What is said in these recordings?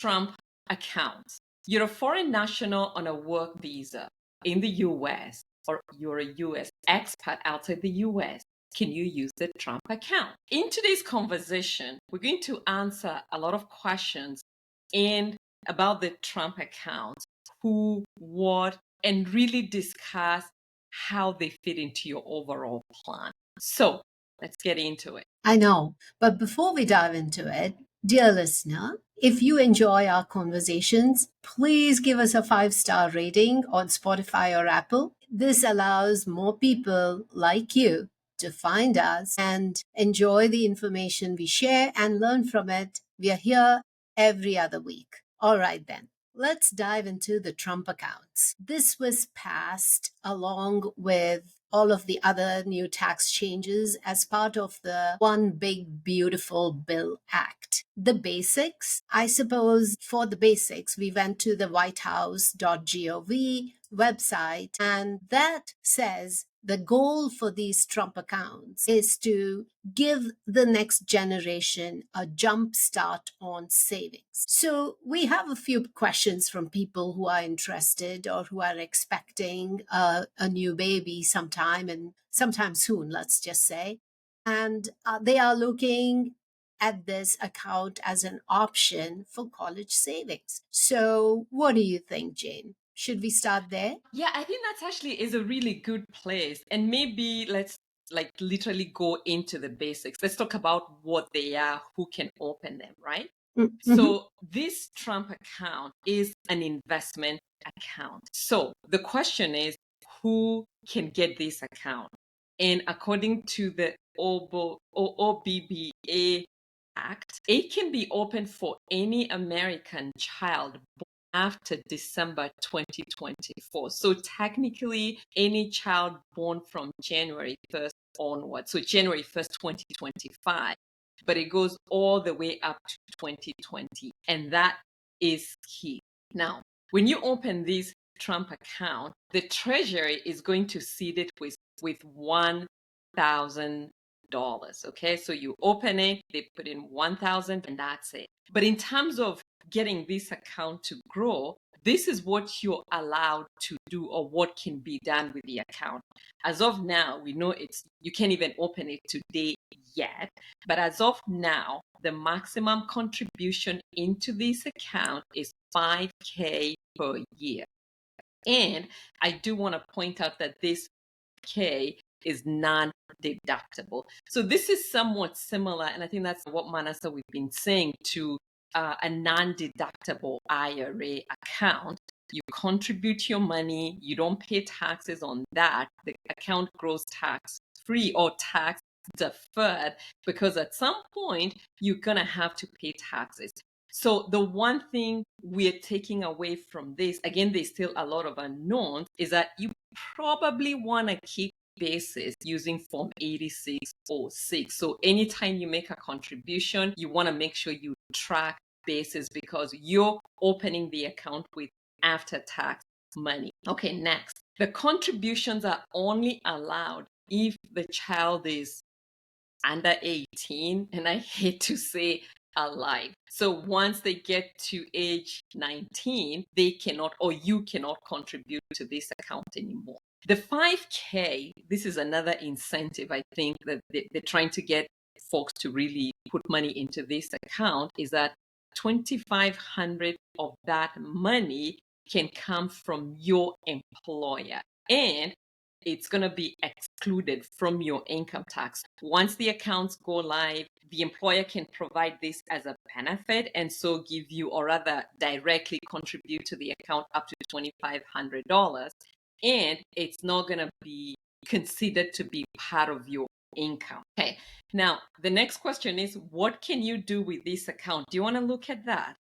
Trump account. You're a foreign national on a work visa in the US, or you're a US expat outside the US. Can you use the Trump account? In today's conversation, we're going to answer a lot of questions and about the Trump account, who, what, and really discuss how they fit into your overall plan. So let's get into it. I know, but before we dive into it, dear listener, if you enjoy our conversations, please give us a 5-star rating on Spotify or Apple. This allows more people like you to find us and enjoy the information we share and learn from it. We are here every other week. All right, then. Let's dive into the Trump accounts. This was passed along with all of the other new tax changes as part of the One Big Beautiful Bill Act. The basics, I suppose for the basics, we went to the whitehouse.gov website, and that says the goal for these Trump accounts is to give the next generation a jump start on savings. So we have a few questions from people who are interested or who are expecting a new baby sometime soon, let's just say. And they are looking at this account as an option for college savings. So what do you think, Jane? Should we start there? Yeah, I think that actually is a really good place. And maybe let's literally go into the basics. Let's talk about what they are, who can open them, right? Mm-hmm. So this Trump account is an investment account. So the question is, who can get this account? And according to the OBBA Act, it can be opened for any American child after December 2024. So technically, any child born from January 1st onward, so January 1st, 2025, but it goes all the way up to 2020. And that is key. Now, when you open this Trump account, the Treasury is going to seed it with $1,000. Okay, so you open it, they put in 1,000, and that's it. But in terms of getting this account to grow, this is what you're allowed to do, or what can be done with the account. As of now, we know you can't even open it today yet, but as of now, the maximum contribution into this account is $5,000 per year. And I do want to point out that this K is non-deductible. So this is somewhat similar, and I think that's what Manasa we've been saying, to a non-deductible IRA account. You contribute your money, you don't pay taxes on that. The account grows tax-free or tax deferred, because at some point you're gonna have to pay taxes. So the one thing we're taking away from this, again, there's still a lot of unknowns, is that you probably want to keep basis using Form 8606. So anytime you make a contribution, you want to make sure you track basis, because you're opening the account with after-tax money. Okay, next. The contributions are only allowed if the child is under 18, and I hate to say alive. So once they get to age 19, they cannot, or you cannot, contribute to this account anymore. The $5,000, this is another incentive I think that they're trying to get folks to really put money into this account, is that $2,500 of that money can come from your employer, and it's going to be excluded from your income tax. Once the accounts go live, the employer can provide this as a benefit, and so give you, or rather directly contribute to the account, up to $2,500. And it's not going to be considered to be part of your income. Okay. Now, the next question is, what can you do with this account? Do you want to look at that?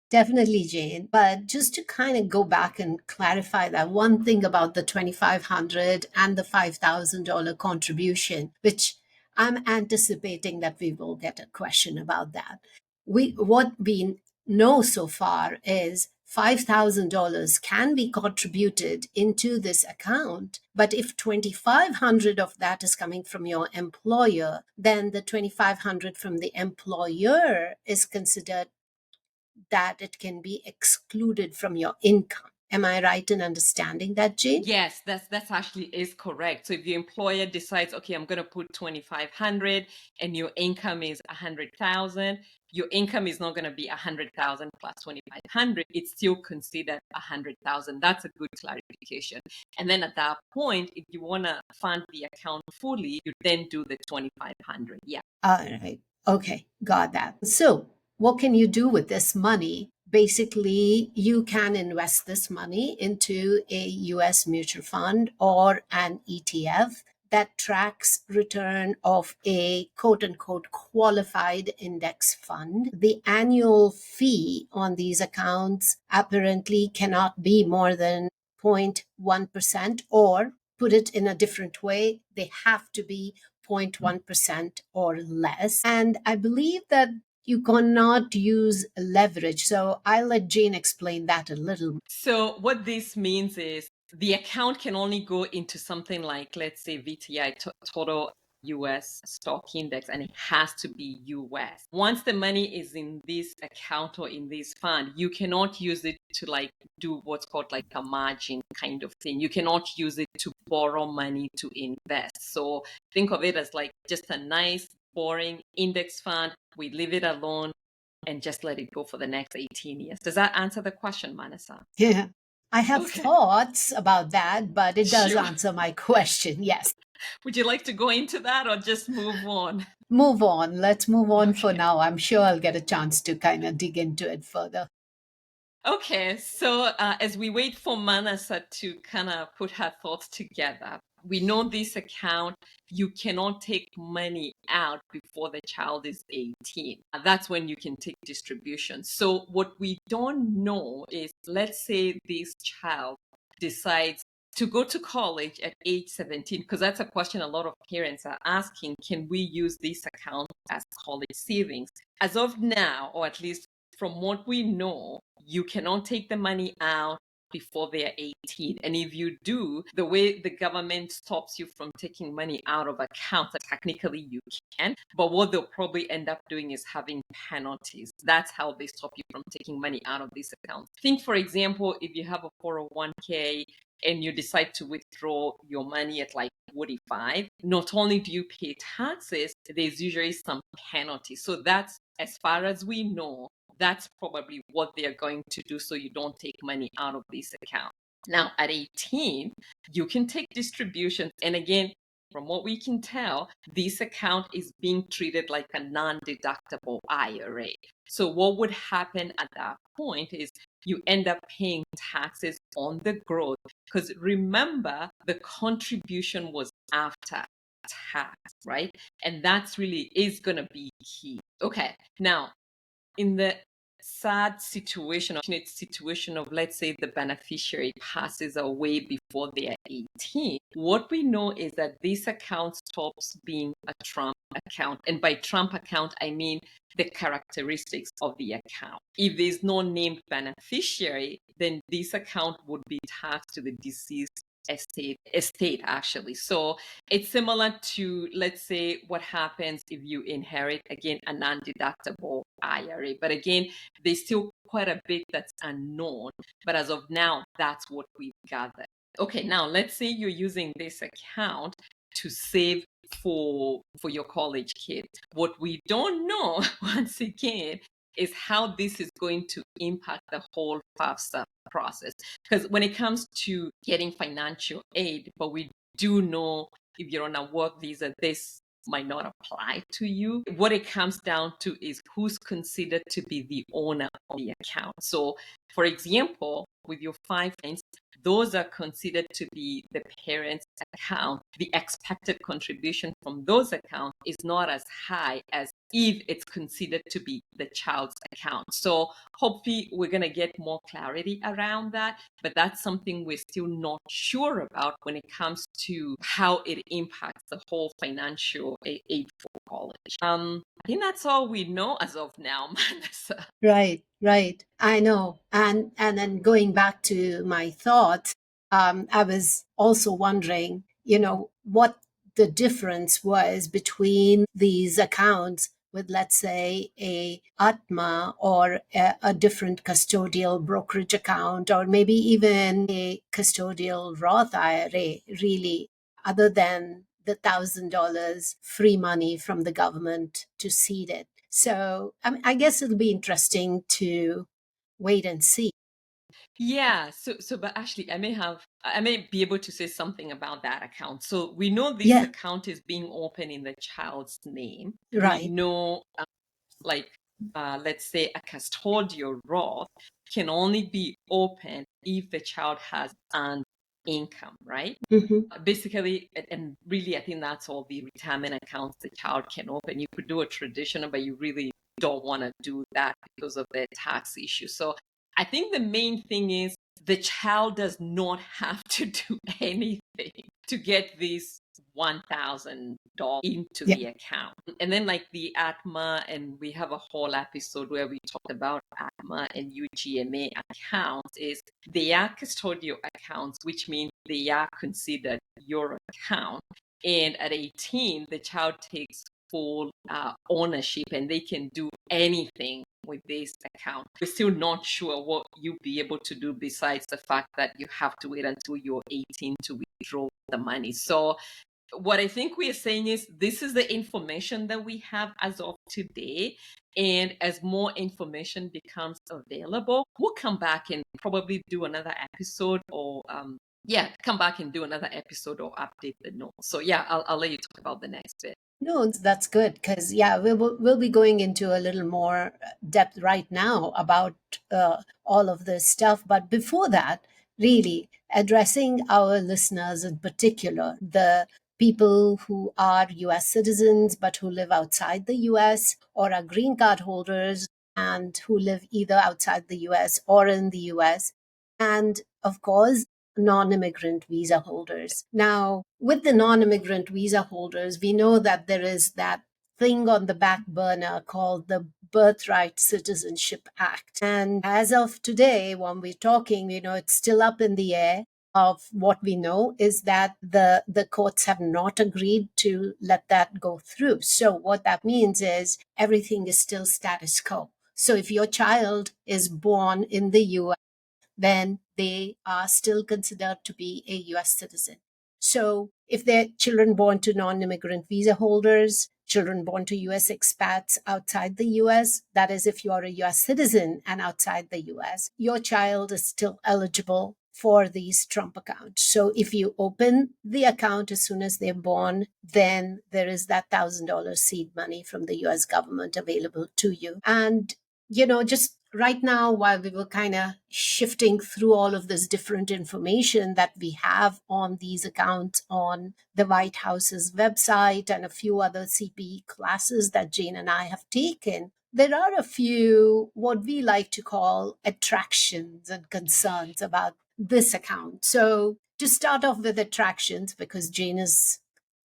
Definitely, Jane. But just to kind of go back and clarify that one thing about the 2,500 and the $5,000 contribution, which I'm anticipating that we will get a question about that. What we know so far is $5,000 can be contributed into this account, but if 2,500 of that is coming from your employer, then the 2,500 from the employer is considered that it can be excluded from your income. Am I right in understanding that, Jane? Yes, that's actually is correct. So if your employer decides, okay, I'm going to put 2,500 and your income is 100,000, your income is not going to be 100,000 plus 2,500. It's still considered 100,000. That's a good clarification. And then at that point, if you want to fund the account fully, you then do the 2,500. Yeah. All right. Okay, got that. So, what can you do with this money? Basically, you can invest this money into a US mutual fund or an ETF that tracks return of a quote unquote qualified index fund. The annual fee on these accounts apparently cannot be more than 0.1%, or put it in a different way, they have to be 0.1% or less. And I believe that you cannot use leverage. So I'll let Jane explain that a little. So what this means is the account can only go into something like, let's say, VTI, total US stock index, and it has to be US. Once the money is in this account or in this fund, you cannot use it to like do what's called like a margin kind of thing. You cannot use it to borrow money to invest. So think of it as like just a nice, boring index fund. We leave it alone and just let it go for the next 18 years. Does that answer the question, Manasa? Yeah. I have Okay. thoughts about that, but it does Sure. answer my question. Yes. Would you like to go into that or just move on? Move on. Let's move on for Okay. now. I'm sure I'll get a chance to kind of dig into it further. Okay, so as we wait for Manasa to kind of put her thoughts together, we know this account, you cannot take money out before the child is 18. That's when you can take distribution. So what we don't know is, let's say this child decides to go to college at age 17, because that's a question a lot of parents are asking, can we use this account as college savings? As of now, or at least from what we know, you cannot take the money out before they're 18. And if you do, the way the government stops you from taking money out of accounts, technically you can, but what they'll probably end up doing is having penalties. That's how they stop you from taking money out of these accounts. Think, for example, if you have a 401k and you decide to withdraw your money at like 45, not only do you pay taxes, there's usually some penalties. So that's, as far as we know, that's probably what they're going to do, so you don't take money out of this account. Now, at 18, you can take distributions. And again, from what we can tell, this account is being treated like a non-deductible IRA. So what would happen at that point is you end up paying taxes on the growth, because remember, the contribution was after tax, right? And that's really is going to be key. Okay, now in the sad situation, unfortunate situation of, let's say, the beneficiary passes away before they are 18, what we know is that this account stops being a Trump account. And by Trump account, I mean the characteristics of the account. If there's no named beneficiary, then this account would be taxed to the deceased estate actually. So it's similar to, let's say, what happens if you inherit, again, a non-deductible IRA. But again, there's still quite a bit that's unknown. But as of now, that's what we've gathered. Okay, now let's say you're using this account to save for your college kids. What we don't know, once again, is how this is going to impact the whole FAFSA process. Because when it comes to getting financial aid, but we do know if you're on a work visa, this might not apply to you. What it comes down to is who's considered to be the owner of the account. So, for example, with your 5 friends, those are considered to be the parents' account. The expected contribution from those accounts is not as high as if it's considered to be the child's account. So hopefully we're going to get more clarity around that, but that's something we're still not sure about when it comes to how it impacts the whole financial aid for college. I think that's all we know as of now, Manasa. Right, right. I know. And then going back to my thoughts, I was also wondering, what the difference was between these accounts with, let's say, a Atma or a different custodial brokerage account, or maybe even a custodial Roth IRA, really, other than the $1,000 free money from the government to seed it. So I guess it'll be interesting to wait and see. Yeah, but actually I may be able to say something about that account. So we know this Yeah, account is being opened in the child's name. We right. know like let's say a custodial Roth can only be opened if the child has an income, right? Hmm. Basically, and really, I think that's all the retirement accounts the child can open. You could do a traditional, but you really don't want to do that because of the tax issue. So I think the main thing is the child does not have to do anything to get this $1,000 into Yeah. the account. And then like the ATMA, and we have a whole episode where we talked about ATMA and UGMA accounts, is they are custodial accounts, which means they are considered your account. And at 18, the child takes full ownership and they can do anything with this account. We're still not sure what you'll be able to do besides the fact that you have to wait until you're 18 to withdraw the money. So what I think we are saying is this is the information that we have as of today. And as more information becomes available, we'll come back and probably do another episode or come back and do another episode or update the notes. So yeah, I'll let you talk about the next bit. No, that's good because, yeah, we'll be going into a little more depth right now about all of this stuff. But before that, really addressing our listeners in particular, the people who are US citizens but who live outside the US, or are green card holders and who live either outside the US or in the US. And of course, non-immigrant visa holders. Now, with the non-immigrant visa holders, we know that there is that thing on the back burner called the Birthright Citizenship Act. And as of today, when we're talking, it's still up in the air. Of what we know is that the courts have not agreed to let that go through. So what that means is everything is still status quo. So if your child is born in the US, then they are still considered to be a US citizen. So if they're children born to non-immigrant visa holders, children born to US expats outside the US, that is, if you are a US citizen and outside the US, your child is still eligible for these Trump accounts. So if you open the account as soon as they're born, then there is that $1,000 seed money from the US government available to you. And just right now, while we were kind of shifting through all of this different information that we have on these accounts on the White House's website and a few other CPE classes that Jane and I have taken, there are a few what we like to call attractions and concerns about this account. So to start off with attractions, because Jane is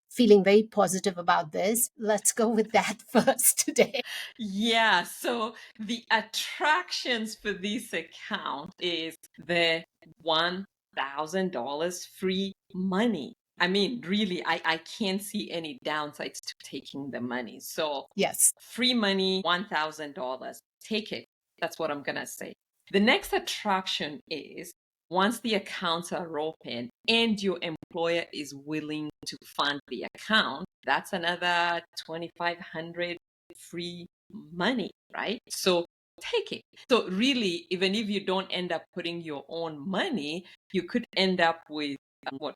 feeling very positive about this, let's go with that first today. Yeah, so the attractions for this account is the $1,000 free money. I mean, really, I can't see any downsides to taking the money. So Yes. free money, $1,000. Take it. That's what I'm going to say. The next attraction is once the accounts are open and your employer is willing to fund the account, that's another 2,500 free money, right? So take it. So really, even if you don't end up putting your own money, you could end up with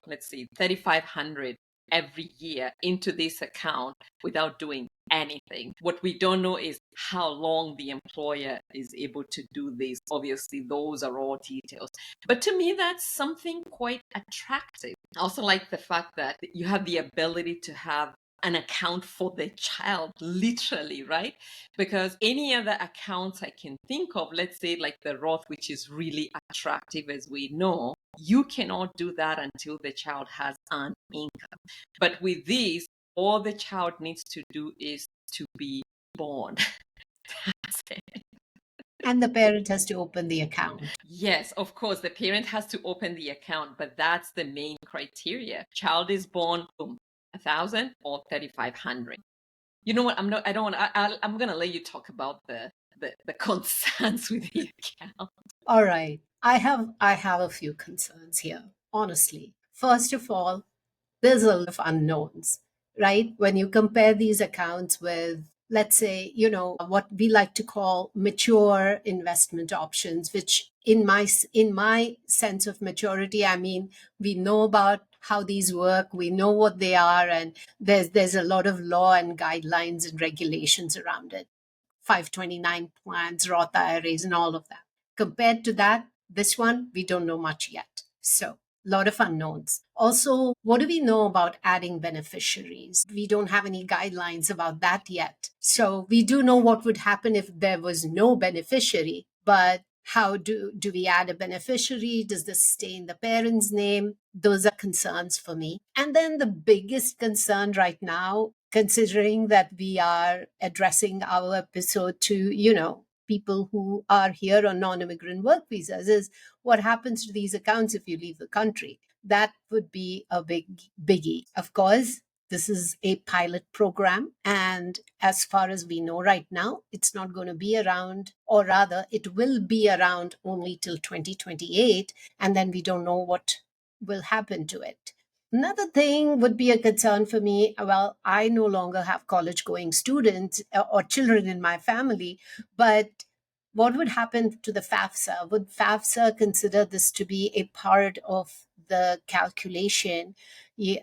let's say 3,500 every year into this account without doing anything. What we don't know is how long the employer is able to do this. Obviously, those are all details. But to me, that's something quite attractive. I also like the fact that you have the ability to have an account for the child, literally, right? Because any other accounts I can think of, let's say like the Roth, which is really attractive as we know, you cannot do that until the child has an income. But with these, all the child needs to do is to be born. That's it. And the parent has to open the account. Yes, of course, the parent has to open the account, but that's the main criteria. Child is born, boom, 1,000 or 3,500. You know what? I don't want. I'm gonna let you talk about the concerns with the account. All right. I have a few concerns here, honestly. First of all, there's a lot of unknowns, right? When you compare these accounts with, let's say, what we like to call mature investment options, which in my sense of maturity, I mean, we know about how these work, we know what they are, and there's a lot of law and guidelines and regulations around it. 529 plans, Roth IRAs, and all of that. Compared to that, this one, we don't know much yet. So, a lot of unknowns. Also, what do we know about adding beneficiaries? We don't have any guidelines about that yet. So, we do know what would happen if there was no beneficiary, but how do we add a beneficiary? Does this stay in the parent's name? Those are concerns for me. And then the biggest concern right now, considering that we are addressing our episode to, people who are here on non-immigrant work visas, is what happens to these accounts if you leave the country. That would be a biggie. Of course, this is a pilot program. And as far as we know right now, it's not going to be around, or rather, it will be around only till 2028. And then we don't know what will happen to it. Another thing would be a concern for me. Well, I no longer have college going students or children in my family, but what would happen to the FAFSA? Would FAFSA consider this to be a part of the calculation?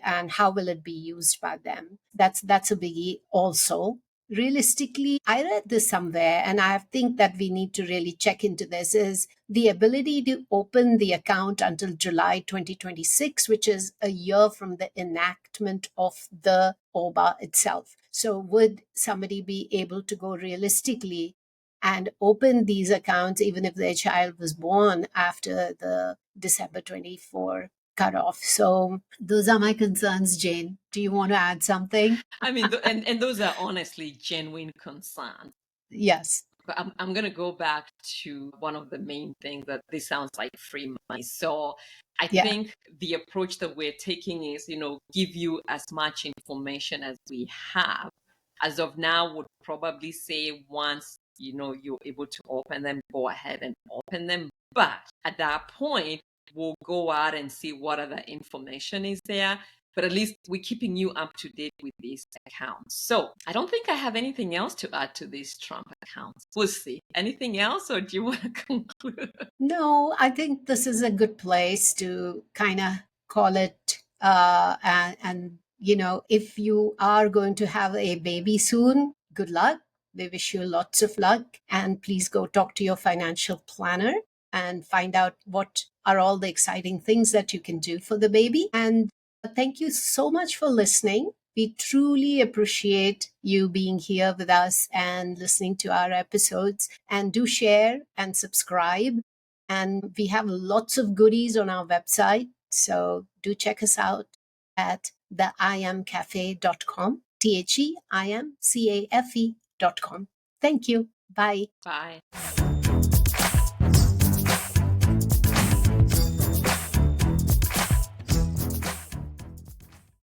And how will it be used by them? That's a biggie also. Realistically, I read this somewhere, and I think that we need to really check into this, is the ability to open the account until July 2026, which is a year from the enactment of the OBA itself. So would somebody be able to go realistically and open these accounts even if their child was born after the December 24 cutoff? So those are my concerns, Jane. Do you want to add something? I mean, and those are honestly genuine concerns. Yes. But I'm going to go back to one of the main things that this sounds like free money. So I Yeah. think the approach that we're taking is, give you as much information as we have. As of now, would probably say once, you're able to open them, go ahead and open them. But at that point, we'll go out and see what other information is there. But at least we're keeping you up to date with these accounts. So I don't think I have anything else to add to these Trump accounts. We'll see. Anything else, or do you want to conclude? No, I think this is a good place to kind of call it. If you are going to have a baby soon, good luck. We wish you lots of luck. And please go talk to your financial planner and find out what are all the exciting things that you can do for the baby. And thank you so much for listening. We truly appreciate you being here with us and listening to our episodes. And do share and subscribe. And we have lots of goodies on our website. So do check us out at theimcafe.com, THEIMCAFE.com. Thank you. Bye. Bye.